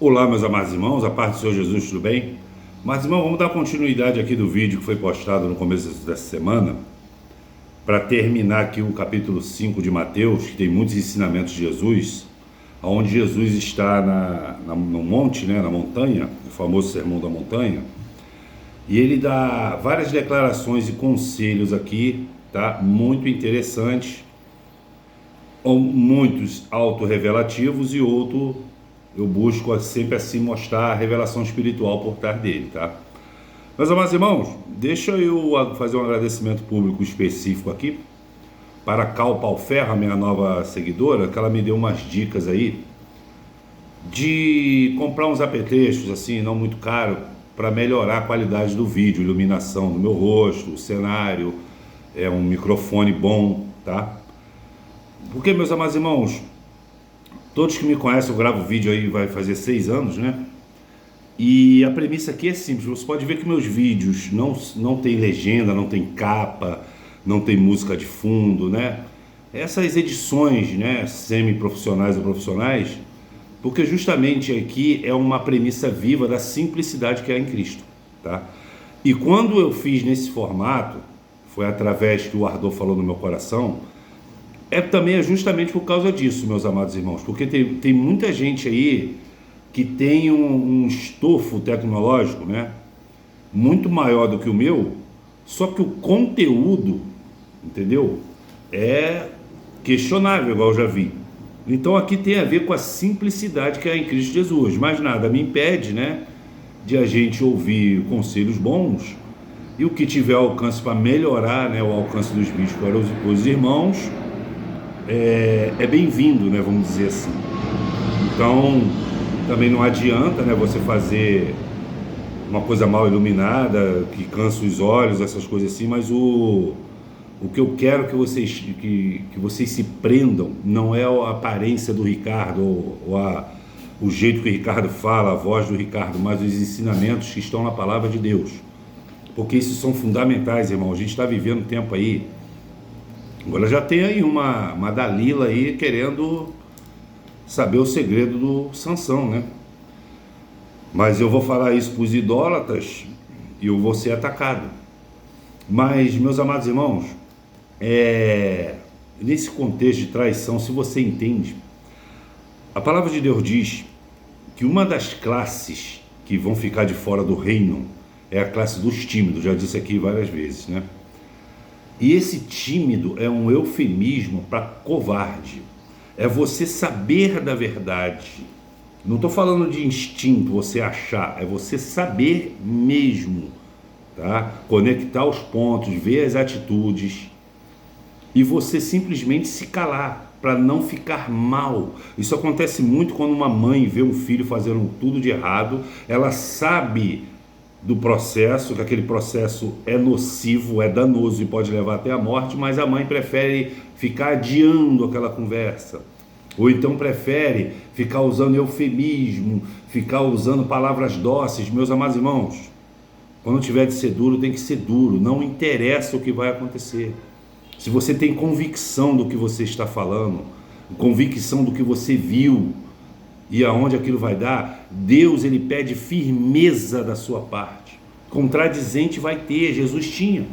Olá, meus amados irmãos, a paz do Senhor Jesus, tudo bem? Mas, irmão, vamos dar continuidade aqui do vídeo que foi postado no começo dessa semana, para terminar aqui o capítulo 5 de Mateus, que tem muitos ensinamentos de Jesus, onde Jesus está no monte, né, na montanha, o famoso Sermão da Montanha, e ele dá várias declarações e conselhos aqui, tá? Muito interessantes, muitos autorrevelativos e outros eu busco sempre assim mostrar a revelação espiritual por trás dele, tá? Meus amados irmãos, deixa eu fazer um agradecimento público específico aqui para a Cal Palferro, a minha nova seguidora, que ela me deu umas dicas aí de comprar uns apetrechos assim, não muito caro, para melhorar a qualidade do vídeo, iluminação do meu rosto, o cenário, um microfone bom, tá? Porque, meus amados irmãos, todos que me conhecem, eu gravo vídeo aí, vai fazer 6 anos, né? E a premissa aqui é simples, você pode ver que meus vídeos não tem legenda, não tem capa, não tem música de fundo, né? Essas edições, né, semi-profissionais ou profissionais, porque justamente aqui é uma premissa viva da simplicidade que há em Cristo, tá? E quando eu fiz nesse formato, foi através que o ardor falou no meu coração, também é justamente por causa disso, meus amados irmãos, porque tem muita gente aí que tem um estofo tecnológico, né, muito maior do que o meu, só que o conteúdo, entendeu, é questionável, igual eu já vi. Então aqui tem a ver com a simplicidade que há em Cristo Jesus, mas nada me impede, né, de a gente ouvir conselhos bons e o que tiver alcance para melhorar, né, o alcance dos vídeos para os irmãos, é bem-vindo, né, vamos dizer assim. Então, também não adianta, né, você fazer uma coisa mal iluminada, que cansa os olhos, essas coisas assim, mas o que eu quero que vocês se prendam não é a aparência do Ricardo, o jeito que o Ricardo fala, a voz do Ricardo, mas os ensinamentos que estão na palavra de Deus. Porque isso são fundamentais, irmão. A gente está vivendo um tempo aí. Agora já tem aí uma Dalila aí querendo saber o segredo do Sansão, né? Mas eu vou falar isso para os idólatras e eu vou ser atacado. Mas, meus amados irmãos, nesse contexto de traição, se você entende, a palavra de Deus diz que uma das classes que vão ficar de fora do reino é a classe dos tímidos, já disse aqui várias vezes, né? E esse tímido é um eufemismo para covarde. É você saber da verdade. Não estou falando de instinto, você achar. É você saber mesmo, tá? Conectar os pontos, ver as atitudes. E você simplesmente se calar, para não ficar mal. Isso acontece muito quando uma mãe vê um filho fazendo tudo de errado. Ela sabe do processo, que aquele processo é nocivo, é danoso e pode levar até a morte, mas a mãe prefere ficar adiando aquela conversa, ou então prefere ficar usando eufemismo, ficar usando palavras dóceis. Meus amados irmãos, quando tiver de ser duro, tem que ser duro, não interessa o que vai acontecer. Se você tem convicção do que você está falando, convicção do que você viu, e aonde aquilo vai dar, Deus, ele pede firmeza da sua parte. Contradizente vai ter, Jesus tinha.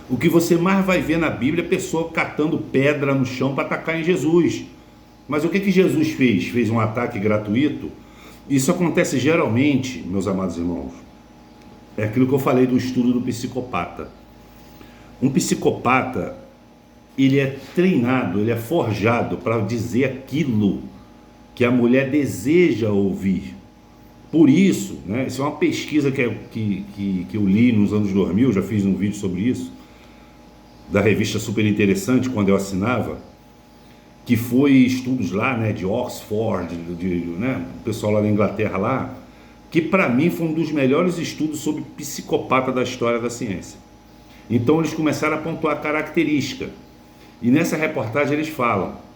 O que você mais vai ver na Bíblia é pessoa catando pedra no chão para atacar em Jesus. Mas o que Jesus fez? Fez um ataque gratuito? Isso acontece geralmente, meus amados irmãos. É aquilo que eu falei do estudo do psicopata. Um psicopata, ele é treinado, ele é forjado para dizer aquilo que a mulher deseja ouvir. Por isso, né, isso é uma pesquisa que eu li nos anos 2000, já fiz um vídeo sobre isso, da revista Super Interessante, quando eu assinava, que foi estudos lá, né, de Oxford, né, o pessoal lá da Inglaterra lá, que para mim foi um dos melhores estudos sobre psicopata da história da ciência. Então eles começaram a pontuar característica, e nessa reportagem eles falam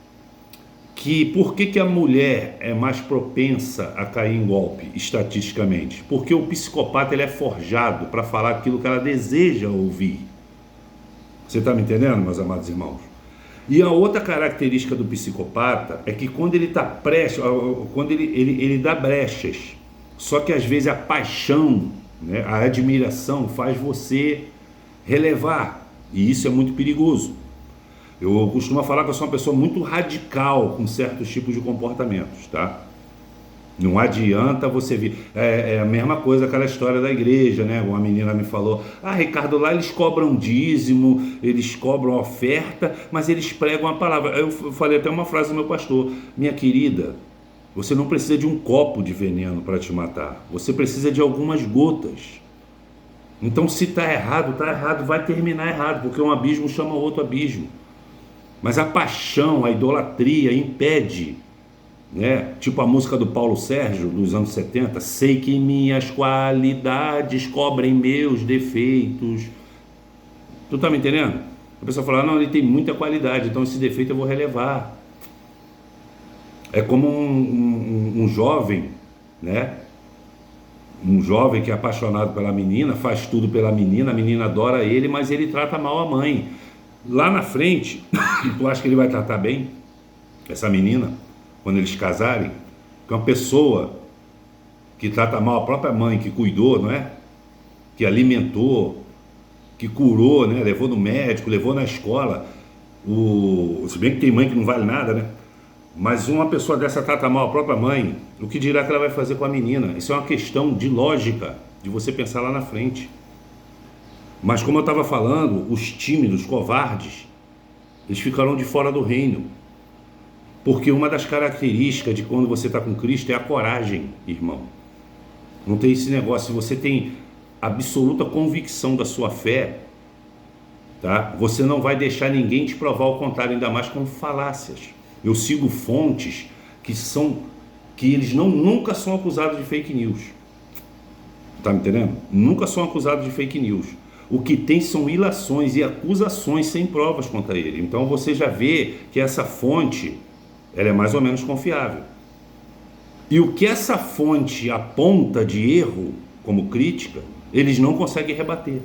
que por que a mulher é mais propensa a cair em golpe, estatisticamente? Porque o psicopata, ele é forjado para falar aquilo que ela deseja ouvir. Você está me entendendo, meus amados irmãos? E a outra característica do psicopata é que quando ele está prestes, quando ele dá brechas, só que às vezes a paixão, né, a admiração faz você relevar, e isso é muito perigoso. Eu costumo falar que eu sou uma pessoa muito radical com certos tipos de comportamentos, tá? Não adianta você vir. É a mesma coisa aquela história da igreja, né? Uma menina me falou: ah, Ricardo, lá eles cobram dízimo, eles cobram oferta, mas eles pregam a palavra. Eu falei até uma frase do meu pastor: minha querida, você não precisa de um copo de veneno para te matar, você precisa de algumas gotas. Então, se está errado, vai terminar errado, porque um abismo chama outro abismo. Mas a paixão, a idolatria impede, né? Tipo a música do Paulo Sérgio dos anos 70, sei que minhas qualidades cobrem meus defeitos. Tu tá me entendendo? A pessoa fala: não, ele tem muita qualidade, então esse defeito eu vou relevar. É como um jovem, né? Um jovem que é apaixonado pela menina, faz tudo pela menina, a menina adora ele, mas ele trata mal a mãe. Lá na frente, tu acha que ele vai tratar bem essa menina quando eles casarem? Que uma pessoa que trata mal a própria mãe, que cuidou, não é? Que alimentou, que curou, né? Levou no médico, levou na escola. Se bem que tem mãe que não vale nada, né? Mas uma pessoa dessa trata mal a própria mãe, o que dirá que ela vai fazer com a menina? Isso é uma questão de lógica, de você pensar lá na frente. Mas como eu estava falando, os tímidos, covardes, eles ficarão de fora do reino. Porque uma das características de quando você está com Cristo é a coragem, irmão. Não tem esse negócio. Se você tem absoluta convicção da sua fé, tá? Você não vai deixar ninguém te provar o contrário, ainda mais com falácias. Eu sigo fontes que eles nunca são acusados de fake news. Tá me entendendo? Nunca são acusados de fake news. O que tem são ilações e acusações sem provas contra ele. Então você já vê que essa fonte, ela é mais ou menos confiável. E o que essa fonte aponta de erro como crítica, eles não conseguem rebater.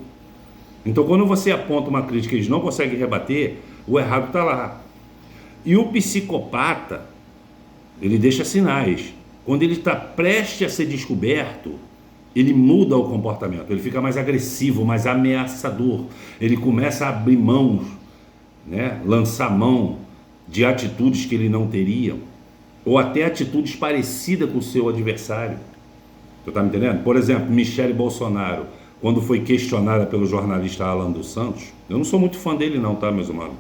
Então quando você aponta uma crítica e eles não conseguem rebater, o errado está lá. E o psicopata, ele deixa sinais. Quando ele está prestes a ser descoberto, ele muda o comportamento, ele fica mais agressivo, mais ameaçador, ele começa a abrir mãos, né? Lançar mão de atitudes que ele não teria, ou até atitudes parecidas com o seu adversário. Tu tá me entendendo? Por exemplo, Michele Bolsonaro, quando foi questionada pelo jornalista Alan dos Santos, eu não sou muito fã dele não, tá, meus irmãos?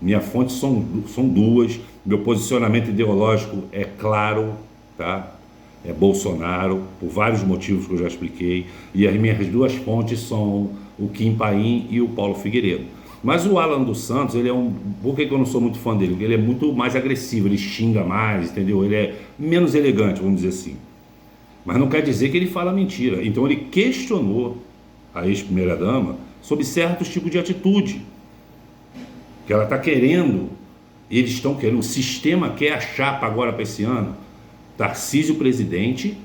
Minha fonte são duas, meu posicionamento ideológico é claro, tá? É Bolsonaro, por vários motivos que eu já expliquei, e as minhas duas fontes são o Kim Paim e o Paulo Figueiredo. Mas o Alan dos Santos, ele é por que eu não sou muito fã dele? Porque ele é muito mais agressivo, ele xinga mais, entendeu? Ele é menos elegante, vamos dizer assim. Mas não quer dizer que ele fala mentira. Então ele questionou a ex-primeira-dama sobre certos tipos de atitude que ela está querendo, eles estão querendo, o sistema quer a chapa agora para esse ano, Tarcísio presidente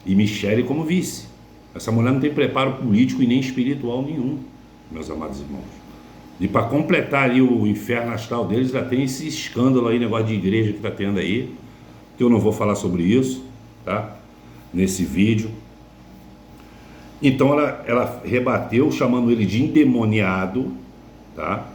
e Michele como vice. Essa mulher não tem preparo político e nem espiritual nenhum, meus amados irmãos. E para completar ali o inferno astral deles, já tem esse escândalo aí, negócio de igreja que está tendo aí, que eu não vou falar sobre isso, tá? Nesse vídeo. Então ela rebateu, chamando ele de endemoniado, tá?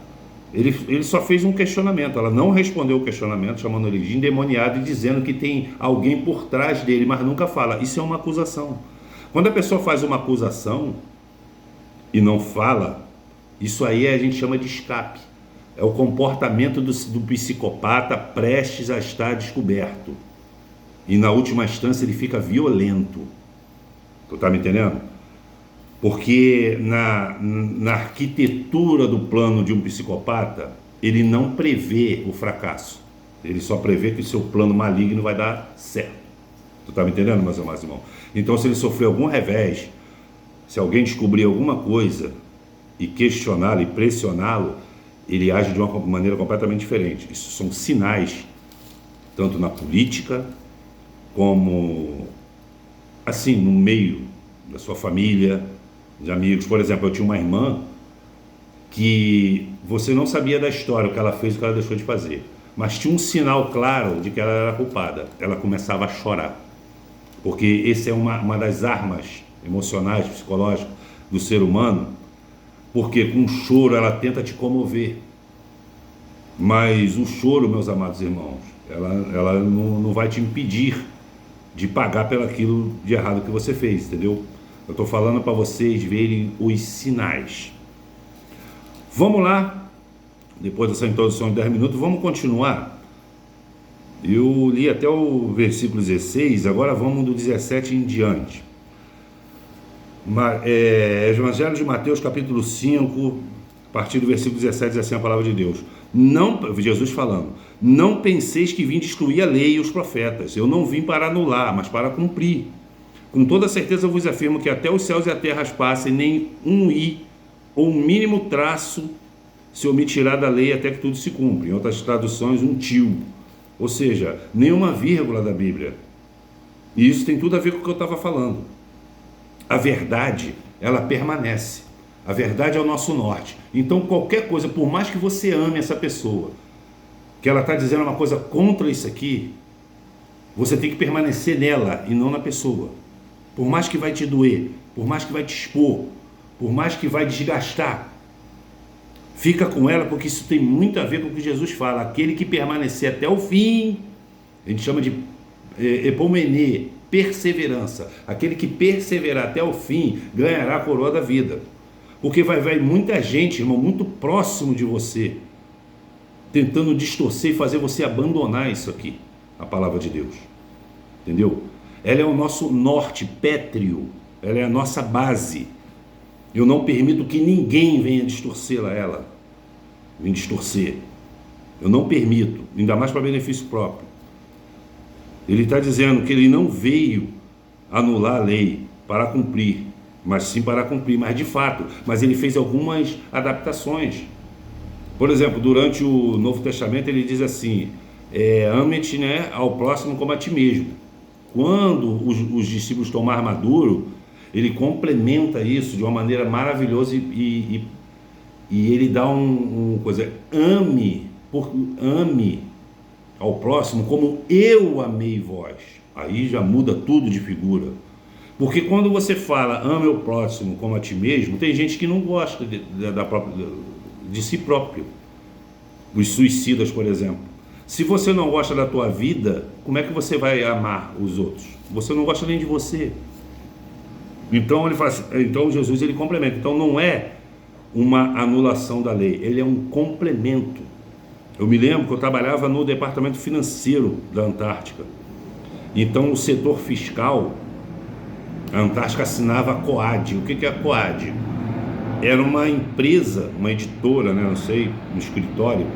Ele só fez um questionamento, ela não respondeu o questionamento, chamando ele de endemoniado e dizendo que tem alguém por trás dele, mas nunca fala. Isso é uma acusação. Quando a pessoa faz uma acusação e não fala, isso aí a gente chama de escape. É o comportamento do psicopata prestes a estar descoberto. E na última instância ele fica violento. Tu tá me entendendo? Porque na arquitetura do plano de um psicopata, ele não prevê o fracasso. Ele só prevê que o seu plano maligno vai dar certo. Tu tá me entendendo, meus amados irmãos? Então, se ele sofrer algum revés, se alguém descobrir alguma coisa e questioná-lo e pressioná-lo, ele age de uma maneira completamente diferente. Isso são sinais, tanto na política, como assim, no meio da sua família, de amigos. Por exemplo, eu tinha uma irmã que você não sabia da história, o que ela fez, o que ela deixou de fazer, mas tinha um sinal claro de que ela era culpada. Ela começava a chorar, porque essa é uma das armas emocionais, psicológicas do ser humano, porque com o choro ela tenta te comover, mas o choro, meus amados irmãos, ela não vai te impedir de pagar pelo aquilo de errado que você fez, entendeu? Eu estou falando para vocês verem os sinais. Vamos lá, depois dessa introdução de 10 minutos, vamos continuar. Eu li até o versículo 16, agora vamos do 17 em diante. Evangelho de Mateus, capítulo 5, a partir do versículo 17, diz assim a palavra de Deus. Jesus falando: não penseis que vim destruir a lei e os profetas. Eu não vim para anular, mas para cumprir. Com toda certeza eu vos afirmo que até os céus e a terra passem, nem um i ou um mínimo traço se omitirá da lei até que tudo se cumpra. Em outras traduções, um tio. Ou seja, nenhuma vírgula da Bíblia. E isso tem tudo a ver com o que eu estava falando. A verdade, ela permanece. A verdade é o nosso norte. Então qualquer coisa, por mais que você ame essa pessoa, que ela está dizendo uma coisa contra isso aqui, você tem que permanecer nela e não na pessoa. Por mais que vai te doer, por mais que vai te expor, por mais que vai desgastar, fica com ela, porque isso tem muito a ver com o que Jesus fala. Aquele que permanecer até o fim, a gente chama de epomenê, perseverança. Aquele que perseverar até o fim ganhará a coroa da vida. Porque vai muita gente, irmão, muito próximo de você, tentando distorcer e fazer você abandonar isso aqui, a palavra de Deus. Entendeu? Ela é o nosso norte pétreo, ela é a nossa base. Eu não permito que ninguém venha distorcê-la, venha distorcer. Eu não permito, ainda mais para benefício próprio. Ele está dizendo que ele não veio anular a lei para cumprir, mas sim para cumprir, mas de fato, mas ele fez algumas adaptações. Por exemplo, durante o Novo Testamento ele diz assim, ame-te, né, ao próximo como a ti mesmo. Quando os discípulos tomam armadura, ele complementa isso de uma maneira maravilhosa e ele dá coisa, ame ao próximo como eu amei vós. Aí já muda tudo de figura. Porque quando você fala ame o próximo como a ti mesmo, tem gente que não gosta de si próprio. Os suicidas, por exemplo. Se você não gosta da tua vida, como é que você vai amar os outros? Você não gosta nem de você. Então ele fala assim, então Jesus ele complementa. Então não é uma anulação da lei, ele é um complemento. Eu me lembro que eu trabalhava no departamento financeiro da Antártica. Então o setor fiscal, a Antártica assinava a COAD. O que é a COAD? Era uma empresa, uma editora, né, não sei, um escritório.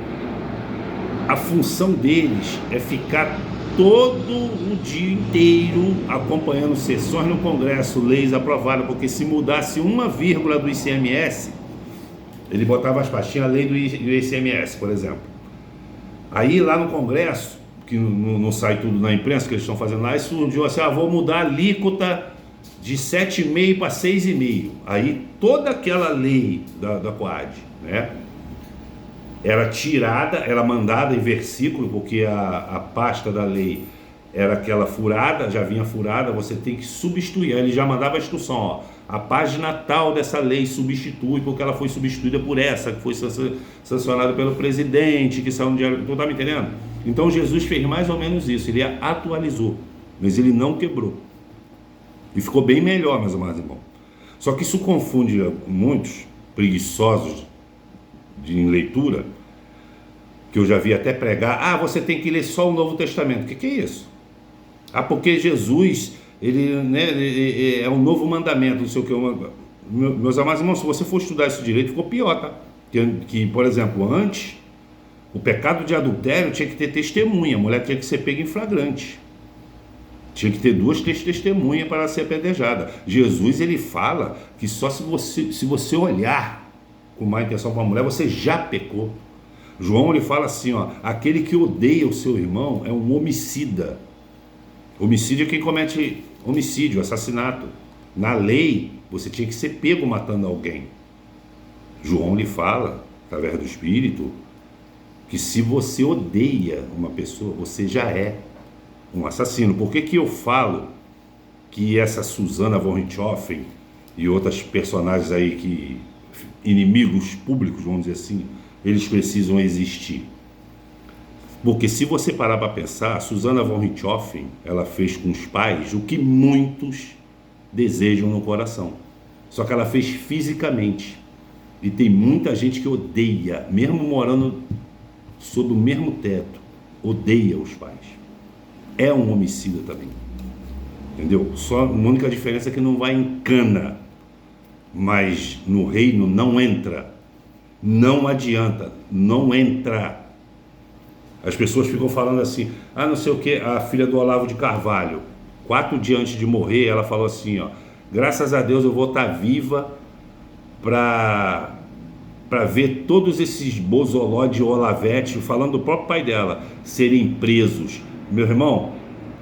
A função deles é ficar todo o dia inteiro acompanhando sessões no Congresso, leis aprovadas, porque se mudasse uma vírgula do ICMS, ele botava as pastinhas, a lei do ICMS, por exemplo. Aí lá no Congresso, que não sai tudo na imprensa que eles estão fazendo lá, isso surgiu assim, vou mudar a alíquota de 7,5 para 6,5. Aí toda aquela lei da COAD, né, era tirada, era mandada em versículo, porque a pasta da lei era aquela furada, já vinha furada, você tem que substituir. Aí ele já mandava a instrução, a página tal dessa lei substitui, porque ela foi substituída por essa, que foi sancionada pelo presidente, que saiu no diário, tu tá me entendendo? Então Jesus fez mais ou menos isso, ele atualizou, mas ele não quebrou. E ficou bem melhor, meus amados irmãos. Só que isso confunde muitos preguiçosos em leitura, que eu já vi até pregar, você tem que ler só o Novo Testamento. O que é isso? Porque Jesus, ele, né, é um novo mandamento, não sei o que. Meus amados irmãos, se você for estudar isso direito, ficou pior, tá? Que, por exemplo, antes, o pecado de adultério tinha que ter testemunha, a mulher tinha que ser pega em flagrante. Tinha que ter 2 testemunhas para ser apedrejada. Jesus, ele fala que só se você olhar com má intenção para uma mulher, você já pecou. João, ele fala assim, aquele que odeia o seu irmão é um homicida. Homicídio é quem comete homicídio, assassinato. Na lei, você tinha que ser pego matando alguém. João lhe fala, através do Espírito, que se você odeia uma pessoa, você já é um assassino. Por que que eu falo que essa Susana von Richthofen e outras personagens aí, que inimigos públicos, vamos dizer assim, eles precisam existir? Porque se você parar para pensar, a Susana von Richthofen, ela fez com os pais o que muitos desejam no coração. Só que ela fez fisicamente. E tem muita gente que odeia, mesmo morando sob o mesmo teto, odeia os pais. É um homicida também. Entendeu? Só a única diferença é que não vai em cana, mas no reino não entra. Não adianta, não entra. As pessoas ficam falando assim, não sei o que, a filha do Olavo de Carvalho, 4 dias antes de morrer, ela falou assim, graças a Deus eu vou estar viva para ver todos esses bozoló de Olavete, falando do próprio pai dela, serem presos. Meu irmão,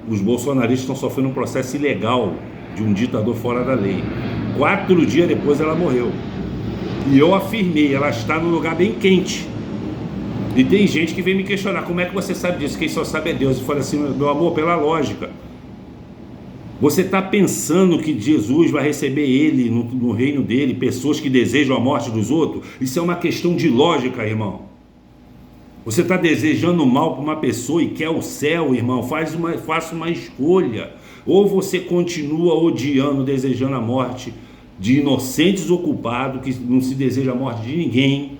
os bolsonaristas estão sofrendo um processo ilegal de um ditador fora da lei. 4 dias depois ela morreu. E eu afirmei, ela está num lugar bem quente. E tem gente que vem me questionar, como é que você sabe disso? Quem só sabe é Deus. Eu falei assim, meu amor, pela lógica. Você está pensando que Jesus vai receber ele no reino dele, pessoas que desejam a morte dos outros? Isso é uma questão de lógica, irmão. Você está desejando mal para uma pessoa e quer o céu, irmão, faça uma escolha. Ou você continua odiando, desejando a morte de inocentes ou culpados, que não se deseja a morte de ninguém,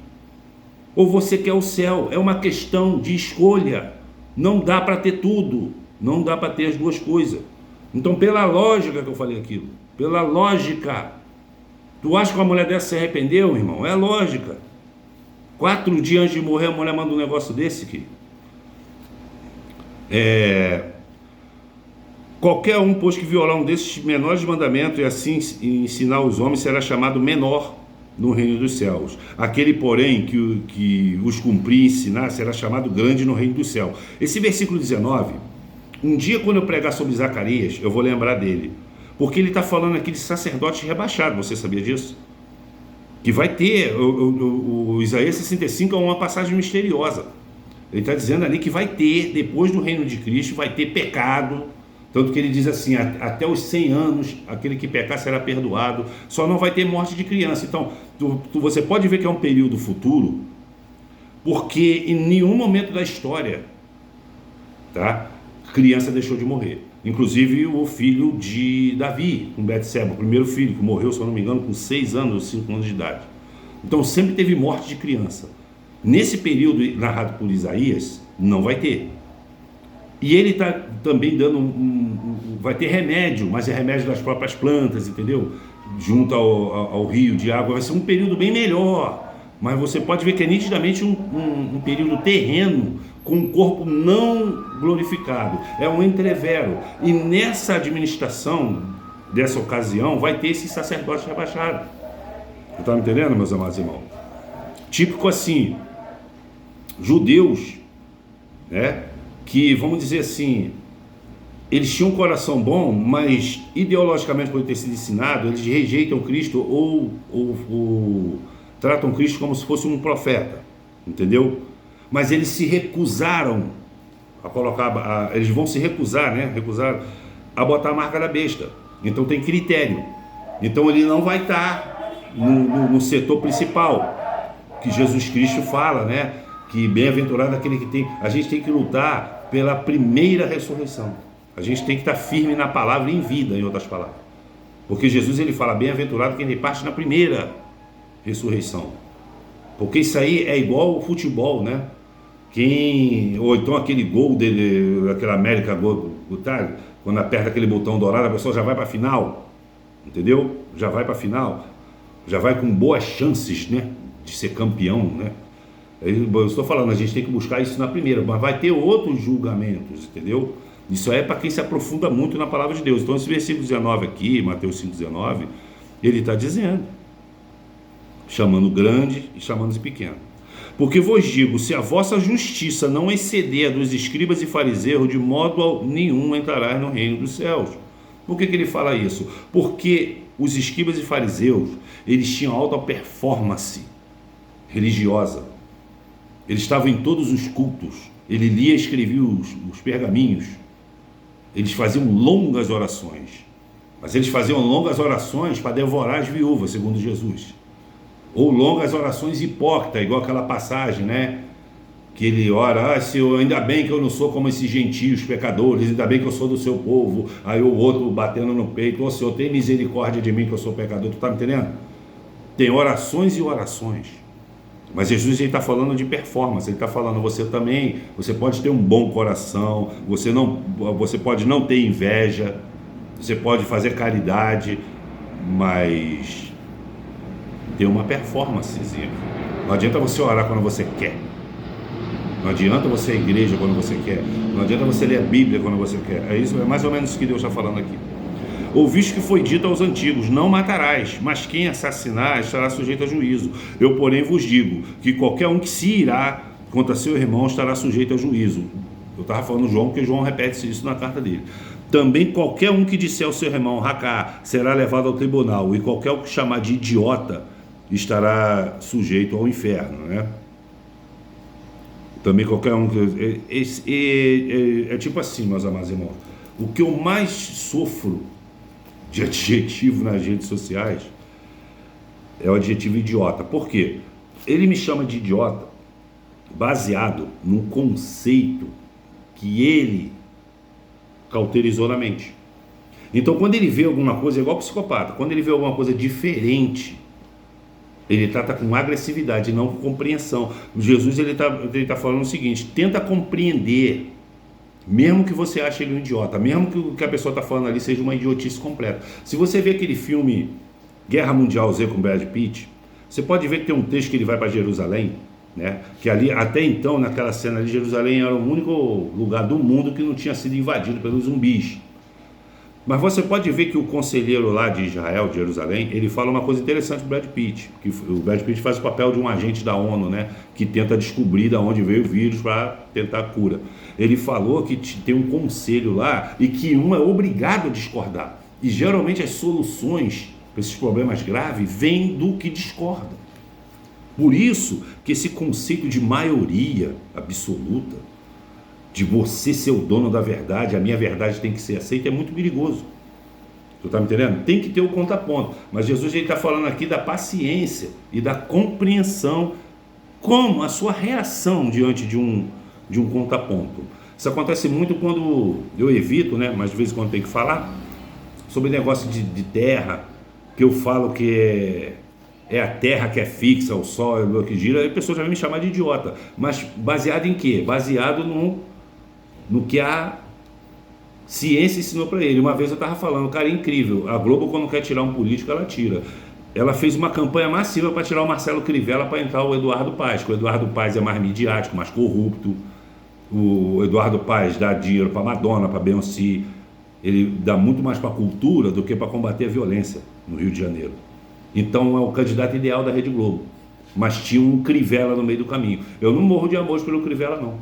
ou você quer o céu. É uma questão de escolha. Não dá para ter tudo, não dá para ter as duas coisas. Então, pela lógica que eu falei aquilo, pela lógica, tu acha que uma mulher dessa se arrependeu, irmão? É lógica. 4 dias antes de morrer, a mulher manda um negócio desse, querido. Qualquer um, pois que violar um desses menores mandamentos e assim ensinar os homens, será chamado menor no reino dos céus. Aquele, porém, que os cumprir e ensinar, será chamado grande no reino do céu. Esse versículo 19, um dia quando eu pregar sobre Zacarias, eu vou lembrar dele, porque ele está falando aqui de sacerdote rebaixado. Você sabia disso? Que vai ter, o Isaías 65 é uma passagem misteriosa. Ele está dizendo ali que vai ter, depois do reino de Cristo, vai ter pecado. Tanto que ele diz assim, até os 100 anos, aquele que pecar será perdoado, só não vai ter morte de criança. Então, você pode ver que é um período futuro, porque em nenhum momento da história, tá, criança deixou de morrer. Inclusive o filho de Davi, com Betseba, o primeiro filho, que morreu, se eu não me engano, com 6 anos ou 5 anos de idade. Então sempre teve morte de criança. Nesse período narrado por Isaías, não vai ter. E ele está também dando vai ter remédio, mas é remédio das próprias plantas, entendeu? Junto ao rio de água, vai ser um período bem melhor. Mas você pode ver que é nitidamente um período terreno, com um corpo não glorificado. É um entrevero. E nessa administração dessa ocasião, vai ter esse sacerdote rebaixado. Você está me entendendo, meus amados irmãos? Típico assim, judeus, né? Que, vamos dizer assim, eles tinham um coração bom, mas ideologicamente, por ter sido ensinado, eles rejeitam Cristo ou tratam Cristo como se fosse um profeta, entendeu? Mas eles se recusaram a colocar, eles vão se recusar, né? Recusar a botar a marca da besta. Então tem critério. Então ele não vai estar no setor principal, que Jesus Cristo fala, né? Que bem-aventurado aquele que tem. A gente tem que lutar pela primeira ressurreição. A gente tem que estar firme na palavra e em vida, em outras palavras. Porque Jesus, ele fala, bem-aventurado quem parte na primeira ressurreição. Porque isso aí é igual ao futebol, né? Ou então aquele gol daquela América Gol, tá? Quando aperta aquele botão dourado, a pessoa já vai para a final, entendeu? Já vai para a final, já vai com boas chances, né? De ser campeão, né? Eu estou falando, a gente tem que buscar isso na primeira, mas vai ter outros julgamentos, entendeu? Isso é para quem se aprofunda muito na palavra de Deus. Então esse versículo 19 aqui, Mateus 5,19, ele está dizendo, chamando grande e chamando de pequeno. Porque vos digo, se a vossa justiça não exceder a dos escribas e fariseus, de modo nenhum entrarás no reino dos céus. Por que ele fala isso? Porque os escribas e fariseus, eles tinham alta performance, religiosa. Ele estava em todos os cultos. Ele lia e escrevia os pergaminhos. Eles faziam longas orações. Mas eles faziam longas orações para devorar as viúvas, segundo Jesus. Ou longas orações hipócritas, igual aquela passagem, né? Que ele ora, Senhor, ainda bem que eu não sou como esses gentios pecadores, ainda bem que eu sou do seu povo. Aí o outro batendo no peito, Senhor, tem misericórdia de mim que eu sou pecador. Tu está me entendendo? Tem orações e orações. Mas Jesus está falando de performance. Ele está falando, você também, você pode ter um bom coração, você pode não ter inveja, você pode fazer caridade, mas tem uma performancezinha. Não adianta você orar quando você quer. Não adianta você ir à igreja quando você quer. Não adianta você ler a Bíblia quando você quer. É isso, é mais ou menos isso que Deus está falando aqui. Ouviste que foi dito aos antigos, não matarás, mas quem assassinar estará sujeito a juízo. Eu, porém, vos digo que qualquer um que se irá contra seu irmão estará sujeito a juízo. Eu estava falando João, porque João repete isso na carta dele. Também qualquer um que disser ao seu irmão, Racá, será levado ao tribunal, e qualquer um que chamar de idiota estará sujeito ao inferno, né? Também qualquer um que... É tipo assim, meus amados irmãos, o que eu mais sofro de adjetivo nas redes sociais é o adjetivo idiota. Por quê? Ele me chama de idiota baseado num conceito que ele cauterizou na mente. Então, quando ele vê alguma coisa, é igual psicopata, quando ele vê alguma coisa diferente, ele trata com agressividade, não com compreensão. Jesus ele tá falando o seguinte: tenta compreender, mesmo que você ache ele um idiota, mesmo que o que a pessoa está falando ali seja uma idiotice completa. Se você vê aquele filme Guerra Mundial Z com Brad Pitt, você pode ver que tem um trecho que ele vai para Jerusalém, né? Que ali, até então, naquela cena ali, Jerusalém era o único lugar do mundo que não tinha sido invadido pelos zumbis. Mas você pode ver que o conselheiro lá de Israel, de Jerusalém, ele fala uma coisa interessante pro Brad Pitt, que o Brad Pitt faz o papel de um agente da ONU, né, que tenta descobrir de onde veio o vírus para tentar a cura. Ele falou que tem um conselho lá e que um é obrigado a discordar. E geralmente as soluções para esses problemas graves vêm do que discorda. Por isso que esse conceito de maioria absoluta, de você ser o dono da verdade, a minha verdade tem que ser aceita, é muito perigoso. Tu tá me entendendo? Tem que ter o contraponto. Mas Jesus está falando aqui da paciência e da compreensão, como a sua reação diante de um contraponto. Isso acontece muito quando eu evito, né? Mas de vez em quando tem que falar sobre negócio de terra, que eu falo que é a terra que é fixa, o sol é o que gira, a pessoa já vai me chamar de idiota. Mas baseado em quê? Baseado no que a ciência ensinou para ele. Uma vez eu estava falando, cara, é incrível, a Globo, quando quer tirar um político, ela tira. Ela fez uma campanha massiva para tirar o Marcelo Crivella para entrar o Eduardo Paes, que o Eduardo Paes é mais midiático, mais corrupto. O Eduardo Paes dá dinheiro para Madonna, para Beyoncé, ele dá muito mais para a cultura do que para combater a violência no Rio de Janeiro. Então é o candidato ideal da Rede Globo, mas tinha um Crivella no meio do caminho. Eu não morro de amor pelo Crivella, não.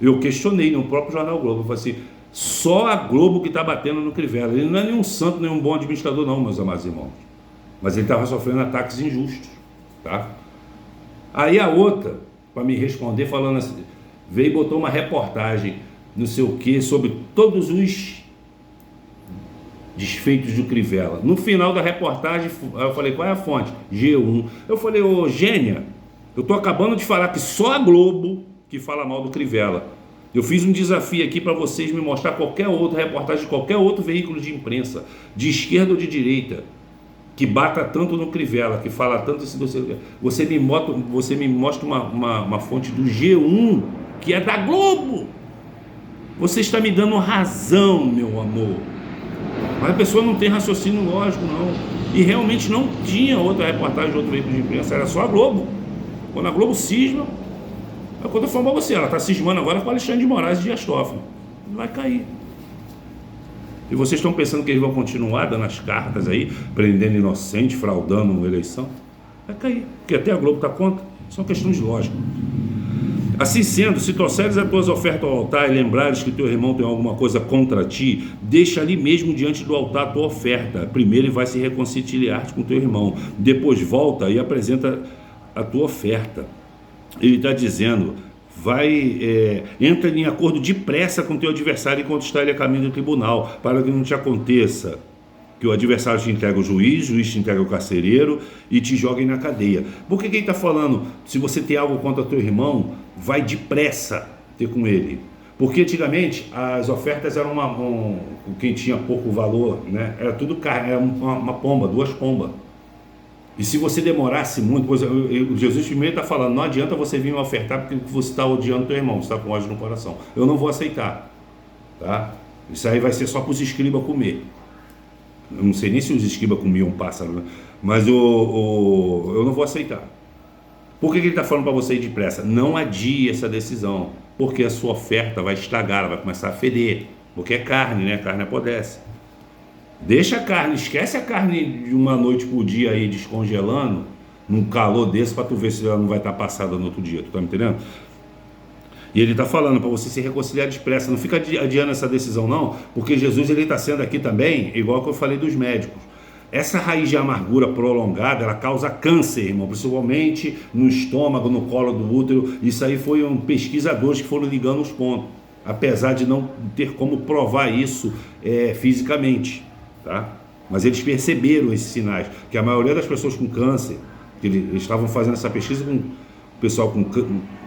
Eu questionei no próprio Jornal Globo, eu falei assim, só a Globo que está batendo no Crivella. Ele não é nenhum santo, nenhum bom administrador não, meus amados irmãos. Mas ele estava sofrendo ataques injustos, tá? Aí a outra, para me responder, falando assim, veio e botou uma reportagem, não sei o que, sobre todos os desfeitos do Crivella. No final da reportagem, eu falei, qual é a fonte? G1. Eu falei, ô gênia, eu estou acabando de falar que só a Globo que fala mal do Crivella. Eu fiz um desafio aqui para vocês me mostrar qualquer outra reportagem de qualquer outro veículo de imprensa, de esquerda ou de direita, que bata tanto no Crivella, que fala tanto assim. Você me mostra uma fonte do G1, que é da Globo. Você está me dando razão, meu amor. Mas a pessoa não tem raciocínio lógico, não. E realmente não tinha outra reportagem de outro veículo de imprensa, era só a Globo. Quando a Globo cisma, é quando eu falo pra você, ela está cismando agora com o Alexandre de Moraes e Dias Toffoli. Vai cair. E vocês estão pensando que eles vão continuar dando as cartas aí, prendendo inocente, fraudando uma eleição? Vai cair, porque até a Globo está contra. São questões de lógica. Assim sendo, se trouxeres as tuas ofertas ao altar e lembrares que teu irmão tem alguma coisa contra ti, deixa ali mesmo diante do altar a tua oferta. Primeiro ele vai se reconciliar com teu irmão. Depois volta e apresenta a tua oferta. Ele está dizendo, entra em acordo depressa com o teu adversário enquanto está ele a caminho do tribunal, para que não te aconteça que o adversário te entregue o juiz te entregue o carcereiro e te joguem na cadeia. Por que ele está falando, se você tem algo contra teu irmão, vai depressa ter com ele? Porque antigamente as ofertas eram quem tinha pouco valor, né? Era tudo carne, era uma pomba, 2 pombas. E se você demorasse muito, pois Jesus primeiro está falando, não adianta você vir me ofertar porque você está odiando teu irmão, você está com ódio no coração. Eu não vou aceitar, tá? Isso aí vai ser só para os escribas comer. Eu não sei nem se os escribas comiam pássaro, né? Mas eu não vou aceitar. Por que ele está falando para você ir depressa? Não adie essa decisão, porque a sua oferta vai estragar, ela vai começar a feder, porque é carne, né? A carne apodrece. Deixa a carne, esquece a carne de uma noite por dia aí descongelando, num calor desse, para tu ver se ela não vai estar passada no outro dia, tu tá me entendendo? E ele está falando para você se reconciliar depressa, não fica adiando essa decisão não, porque Jesus ele está sendo aqui também, igual que eu falei dos médicos. Essa raiz de amargura prolongada, ela causa câncer, irmão, principalmente no estômago, no colo do útero. Isso aí foi pesquisadores que foram ligando os pontos, apesar de não ter como provar isso fisicamente, tá? Mas eles perceberam esses sinais, que a maioria das pessoas com câncer, que eles estavam fazendo essa pesquisa com o pessoal com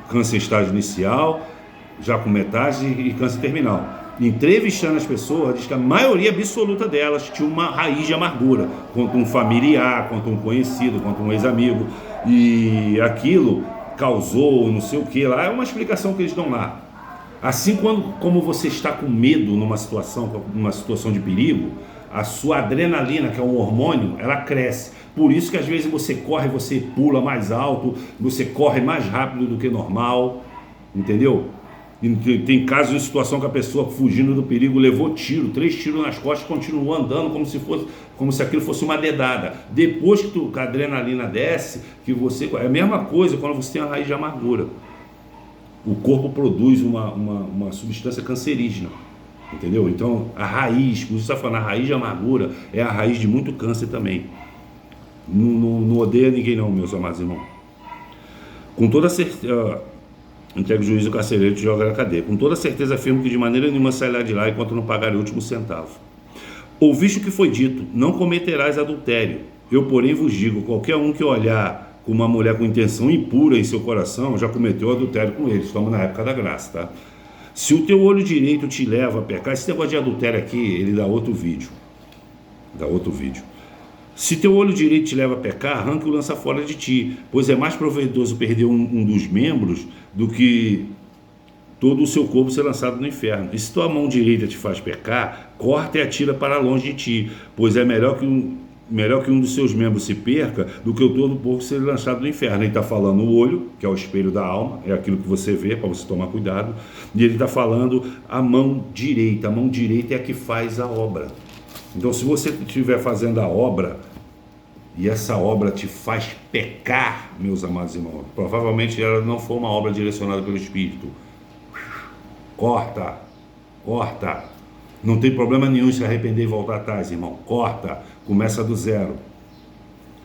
câncer em estágio inicial, já com metástase e câncer terminal. Entrevistando as pessoas, diz que a maioria absoluta delas tinha uma raiz de amargura, contra um familiar, contra um conhecido, contra um ex-amigo, e aquilo causou não sei o que lá, é uma explicação que eles dão lá. Assim, como você está com medo numa situação de perigo, a sua adrenalina, que é um hormônio, ela cresce. Por isso que às vezes você corre, você pula mais alto, você corre mais rápido do que normal, entendeu? E tem casos de situação que a pessoa fugindo do perigo levou 3 tiros nas costas, continuou andando como se aquilo fosse uma dedada. Depois que a adrenalina desce, é a mesma coisa quando você tem a raiz de amargura. O corpo produz uma substância cancerígena, entendeu? Então a raiz, por isso está falando, a raiz de amargura é a raiz de muito câncer também. Não odeia ninguém não, meus amados irmãos. Com toda certeza, entrega o juiz do carcereiro e te joga na cadeia. Com toda certeza afirmo que de maneira nenhuma sairá de lá enquanto não pagar o último centavo. Ouviste o que foi dito, não cometerás adultério. Eu, porém, vos digo, qualquer um que olhar com uma mulher com intenção impura em seu coração, já cometeu adultério com ele. Estamos na época da graça, tá? Se o teu olho direito te leva a pecar, esse negócio de adultério aqui, ele dá outro vídeo. Se teu olho direito te leva a pecar, arranca e o lança fora de ti, pois é mais proveitoso perder um dos membros do que todo o seu corpo ser lançado no inferno. E se tua mão direita te faz pecar, corta e atira para longe de ti, pois é melhor que um dos seus membros se perca do que o todo o corpo ser lançado no inferno. Ele está falando o olho, que é o espelho da alma, é aquilo que você vê, para você tomar cuidado, e ele está falando a mão direita é a que faz a obra. Então, se você estiver fazendo a obra e essa obra te faz pecar, meus amados irmãos, provavelmente ela não foi uma obra direcionada pelo Espírito. Corta. Não tem problema nenhum em se arrepender e voltar atrás, irmão. Corta, começa do zero.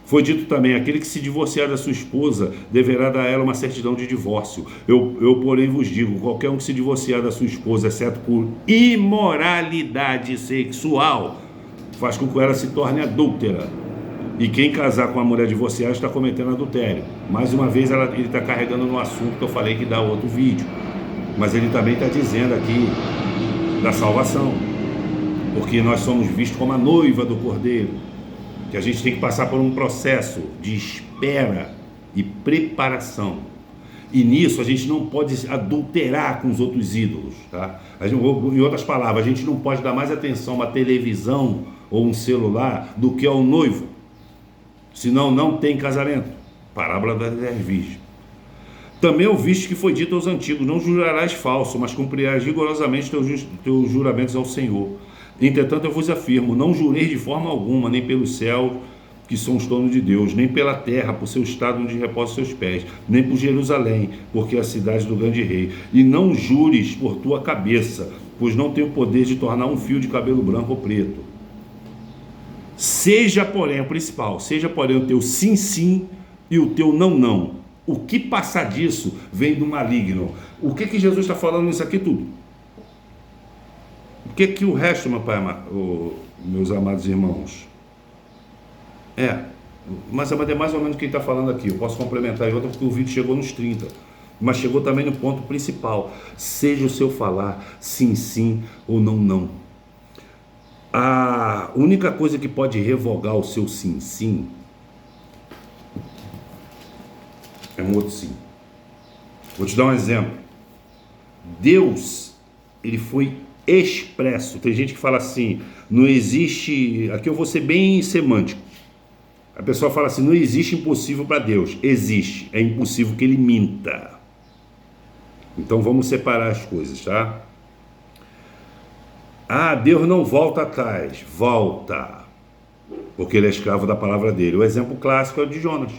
Foi dito também, aquele que se divorciar da sua esposa deverá dar a ela uma certidão de divórcio. Eu porém vos digo, qualquer um que se divorciar da sua esposa, exceto por imoralidade sexual, faz com que ela se torne adúltera. E quem casar com uma mulher divorciada está cometendo adultério. Mais uma vez ele está carregando no assunto que eu falei que dá outro vídeo. Mas ele também está dizendo aqui da salvação. Porque nós somos vistos como a noiva do Cordeiro. Que a gente tem que passar por um processo de espera e preparação. E nisso a gente não pode adulterar com os outros ídolos, tá? Em outras palavras, a gente não pode dar mais atenção a uma televisão ou um celular do que ao noivo. Senão não tem casamento. Parábola das 10 virgens. Também ouviste que foi dito aos antigos, não jurarás falso, mas cumprirás rigorosamente teus juramentos ao Senhor. Entretanto eu vos afirmo, não jureis de forma alguma, nem pelo céu, que são os tronos de Deus, nem pela terra, por seu estado onde reposa seus pés, nem por Jerusalém, porque é a cidade do grande rei. E não jures por tua cabeça, pois não tem o poder de tornar um fio de cabelo branco ou preto. Seja, porém, o principal, seja, porém, o teu sim, sim, e o teu não, não. O que passar disso vem do maligno. O que Jesus está falando nisso aqui tudo? O que o resto, meu pai, meus amados irmãos? Mas é mais ou menos o que ele está falando aqui. Eu posso complementar em outra porque o vídeo chegou nos 30. Mas chegou também no ponto principal. Seja o seu falar sim, sim ou não, não. A única coisa que pode revogar o seu sim, sim é um outro sim. Vou te dar um exemplo. Deus, ele foi expresso. Tem gente que fala assim, não existe... Aqui eu vou ser bem semântico. A pessoa fala assim, não existe impossível para Deus. Existe, é impossível que ele minta. Então vamos separar as coisas, tá? Deus não volta atrás. Volta. Porque ele é escravo da palavra dele. O exemplo clássico é o de Jonas.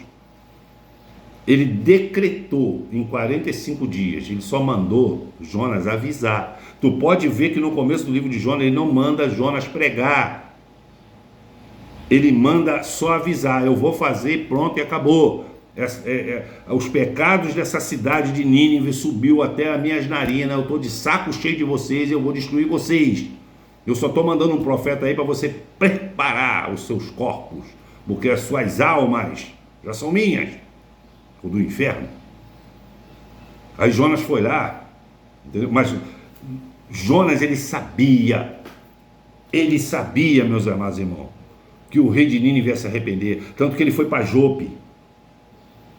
Ele decretou em 45 dias, ele só mandou Jonas avisar. Tu pode ver que no começo do livro de Jonas, ele não manda Jonas pregar. Ele manda só avisar, eu vou fazer, pronto e acabou. Os pecados dessa cidade de Nínive subiu até as minhas narinas, eu estou de saco cheio de vocês e eu vou destruir vocês. Eu só estou mandando um profeta aí para você preparar os seus corpos, porque as suas almas já são minhas. O do inferno. Aí Jonas foi lá, entendeu? Mas Jonas, ele sabia, meus amados irmãos, que o rei de Nínive ia se arrepender, tanto que ele foi para Jope,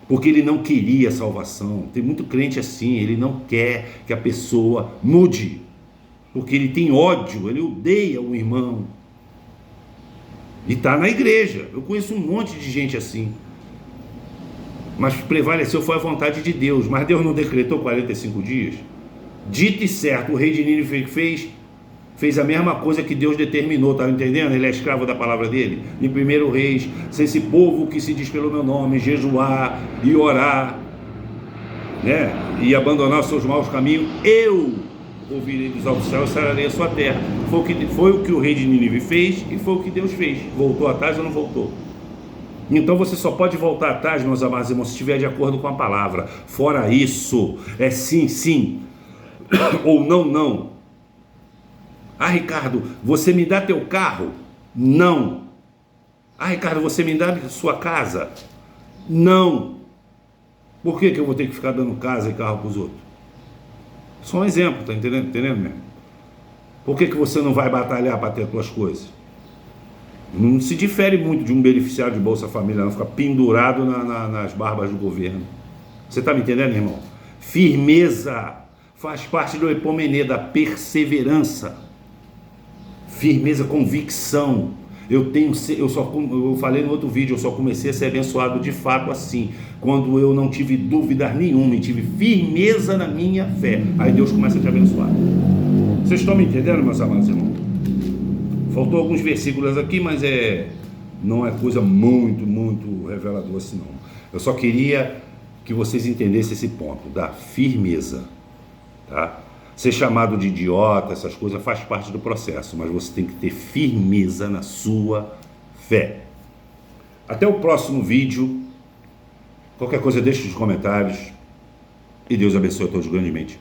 porque ele não queria salvação. Tem muito crente assim, ele não quer que a pessoa mude, porque ele tem ódio, ele odeia o irmão, e está na igreja. Eu conheço um monte de gente assim, mas prevaleceu foi a vontade de Deus. Mas Deus não decretou 45 dias? Dito e certo, o rei de Nínive fez a mesma coisa que Deus determinou, tá entendendo? Ele é escravo da palavra dele. Em 1 Reis, se esse povo que se diz pelo meu nome jejuar e orar, né, e abandonar os seus maus caminhos, eu ouvirei dos altos céus e sararei a sua terra. Foi o que o rei de Nínive fez e foi o que Deus fez. Voltou atrás ou não voltou? Então você só pode voltar atrás, meus amados irmãos, se estiver de acordo com a palavra. Fora isso, é sim, sim, ou não, não. Ricardo, você me dá teu carro? Não. Ricardo, você me dá sua casa? Não. Por que eu vou ter que ficar dando casa e carro para os outros? Só um exemplo, tá entendendo mesmo? Por que você não vai batalhar para ter as tuas coisas? Não se difere muito de um beneficiário de Bolsa Família, não fica pendurado nas barbas do governo. Você está me entendendo, irmão? Firmeza faz parte do epomenê, da perseverança. Firmeza, convicção. Eu falei no outro vídeo, eu só comecei a ser abençoado de fato assim, quando eu não tive dúvida nenhuma e tive firmeza na minha fé. Aí Deus começa a te abençoar. Vocês estão me entendendo, meus amados irmãos? Faltou alguns versículos aqui, mas não é coisa muito reveladora assim não. Eu só queria que vocês entendessem esse ponto da firmeza, tá? Ser chamado de idiota, essas coisas faz parte do processo, mas você tem que ter firmeza na sua fé. Até o próximo vídeo. Qualquer coisa deixe nos comentários e Deus abençoe a todos grandemente.